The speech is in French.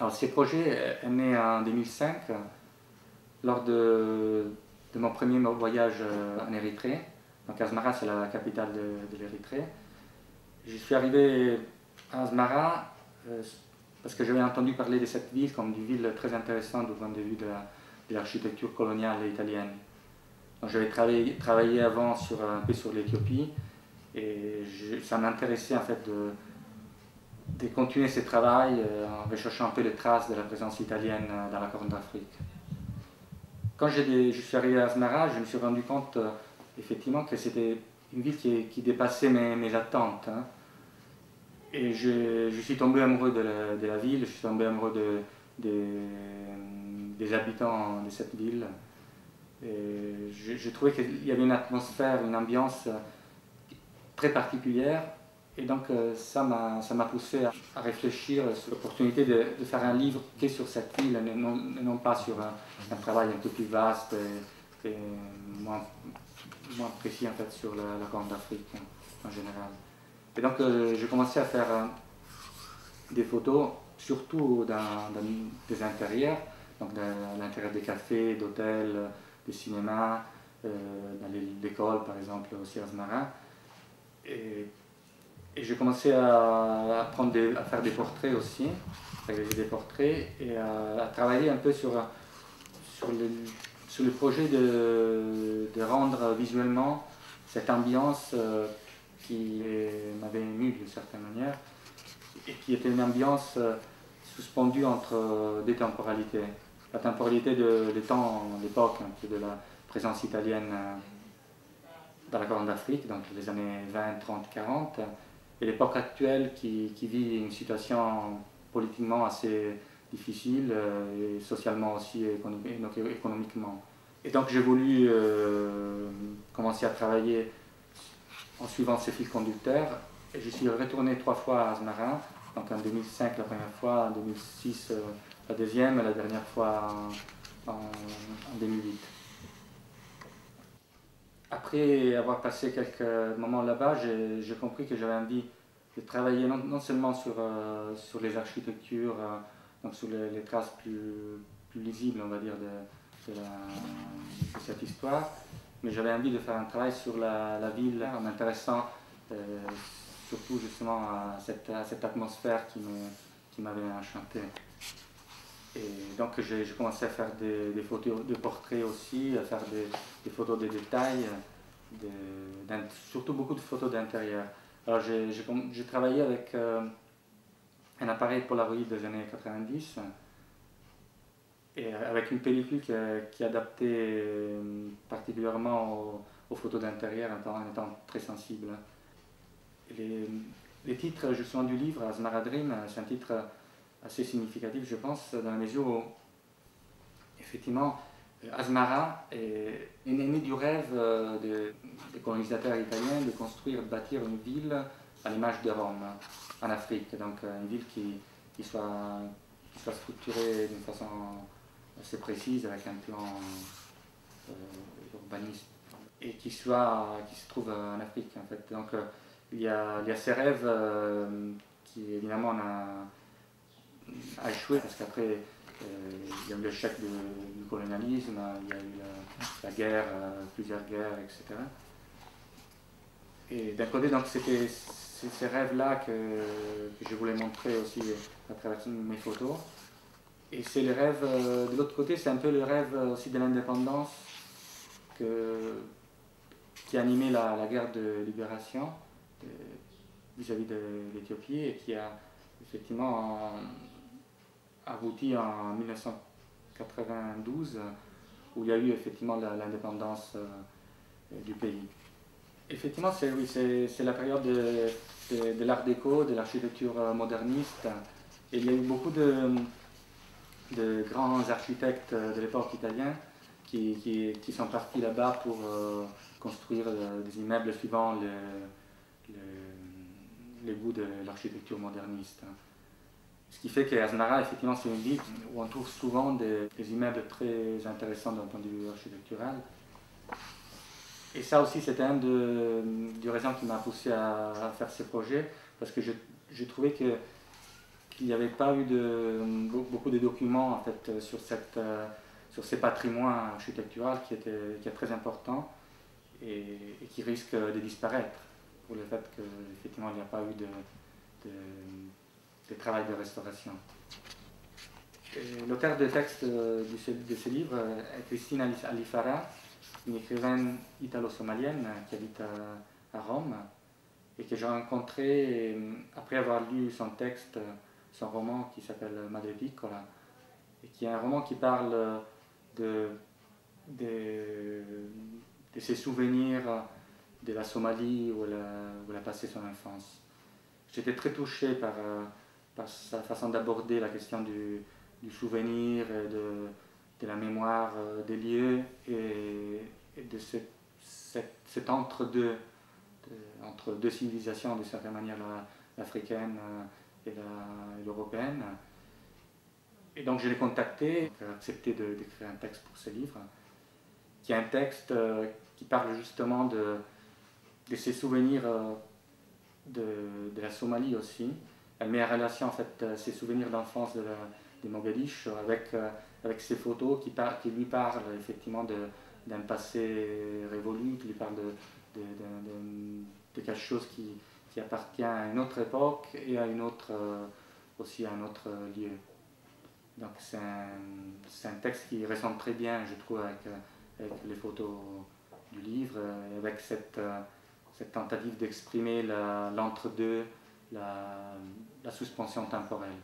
Alors, ces projets est né en 2005, lors de mon premier voyage en Érythrée. Donc Asmara, c'est la capitale de l'Érythrée. Je suis arrivé à Asmara parce que j'avais entendu parler de cette ville comme une ville très intéressante du point de vue de l'architecture coloniale italienne. Donc j'avais travaillé avant un peu sur l'Éthiopie et ça m'intéressait en fait de continuer ce travail en recherchant un peu les traces de la présence italienne dans la Corne d'Afrique. Quand je suis arrivé à Asmara, je me suis rendu compte effectivement que c'était une ville qui dépassait mes attentes. Hein. Et je suis tombé amoureux de la ville, je suis tombé amoureux des habitants de cette ville. Et je trouvais qu'il y avait une atmosphère, une ambiance très particulière. Et donc ça m'a poussé à réfléchir sur l'opportunité de faire un livre qui est sur cette ville, et non pas sur un travail un peu plus vaste et moins précis en fait sur la Corne d'Afrique en général. Et donc j'ai commencé à faire des photos, surtout dans des intérieurs, donc dans l'intérieur des cafés, d'hôtels, des cinémas, dans l'école par exemple aussi à Asmara. Et j'ai commencé à faire des portraits aussi, à réaliser des portraits et à travailler un peu sur le projet de rendre visuellement cette ambiance qui m'avait ému d'une certaine manière et qui était une ambiance suspendue entre deux temporalités. La temporalité des temps, l'époque de la présence italienne dans la Corne d'Afrique, donc les années 20, 30, 40, et l'époque actuelle qui vit une situation politiquement assez difficile et socialement aussi économiquement. Et donc j'ai voulu commencer à travailler en suivant ces fils conducteurs et je suis retourné 3 fois à Asmara, donc en 2005 la première fois, en 2006 la deuxième et la dernière fois en 2008. Après avoir passé quelques moments là-bas, j'ai compris que j'avais envie de travailler non seulement sur les architectures, donc sur les traces plus lisibles, on va dire, de cette histoire, mais j'avais envie de faire un travail sur la ville en m'intéressant surtout justement à cette atmosphère qui m'avait enchanté. Et donc j'ai commencé à faire des photos de portraits aussi, à faire des photos de détails, surtout beaucoup de photos d'intérieur. Alors j'ai travaillé avec un appareil Polaroid des années 90 et avec une pellicule qui est adaptée particulièrement aux photos d'intérieur en étant très sensible. Les titres justement du livre, Asmara Dream, c'est un titre assez significatif, je pense, dans la mesure où, effectivement, Asmara est né du rêve des colonisateurs italiens de construire, de bâtir une ville à l'image de Rome, en Afrique. Donc une ville qui soit structurée d'une façon assez précise, avec un plan urbaniste, et qui se trouve en Afrique, en fait. Donc il y a ces rêves qui, évidemment, a échoué parce qu'après il y a eu l'échec du colonialisme, il y a eu la guerre, plusieurs guerres, etc. Et d'un côté, donc, c'était ces rêves-là que je voulais montrer aussi à travers mes photos. Et c'est les rêves, de l'autre côté, c'est un peu le rêve aussi de l'indépendance qui a animé la guerre de libération vis-à-vis de l'Éthiopie et qui a effectivement abouti en 1992 où il y a eu effectivement l'indépendance du pays. Effectivement, c'est la période de l'art déco, de l'architecture moderniste. Et il y a eu beaucoup de grands architectes de l'époque italiens qui sont partis là-bas pour construire des immeubles suivant les goûts de l'architecture moderniste. Ce qui fait qu'Asmara, effectivement, c'est une ville où on trouve souvent des immeubles très intéressants d'un point de vue architectural. Et ça aussi, c'était une des raisons qui m'a poussé à faire ces projets, parce que je trouvais qu'il n'y avait pas eu beaucoup beaucoup de documents en fait, sur ces patrimoines architecturaux qui est très important et qui risque de disparaître pour le fait qu'effectivement il n'y a pas eu de travail de restauration. L'auteur de texte de ce livre est Christine Ali Farah, une écrivaine italo-somalienne qui habite à Rome et que j'ai rencontrée après avoir lu son texte, son roman qui s'appelle Madre Piccola, et qui est un roman qui parle de ses souvenirs de la Somalie où elle a passé son enfance. J'étais très touché par sa façon d'aborder la question du souvenir et de la mémoire des lieux et de cet entre-deux, entre deux civilisations de certaine manière, l'africaine et l'européenne. Et donc je l'ai contacté, il a accepté d'écrire un texte pour ce livre, qui est un texte qui parle justement de ses souvenirs de la Somalie aussi. Elle met en relation en fait ses souvenirs d'enfance de Mogadiscio avec ses photos qui lui parlent effectivement d'un passé révolu, qui lui parlent de quelque chose qui appartient à une autre époque et à aussi à un autre lieu. Donc c'est un texte qui ressemble très bien, je trouve, avec les photos du livre, avec cette tentative d'exprimer l'entre-deux, la suspension temporelle.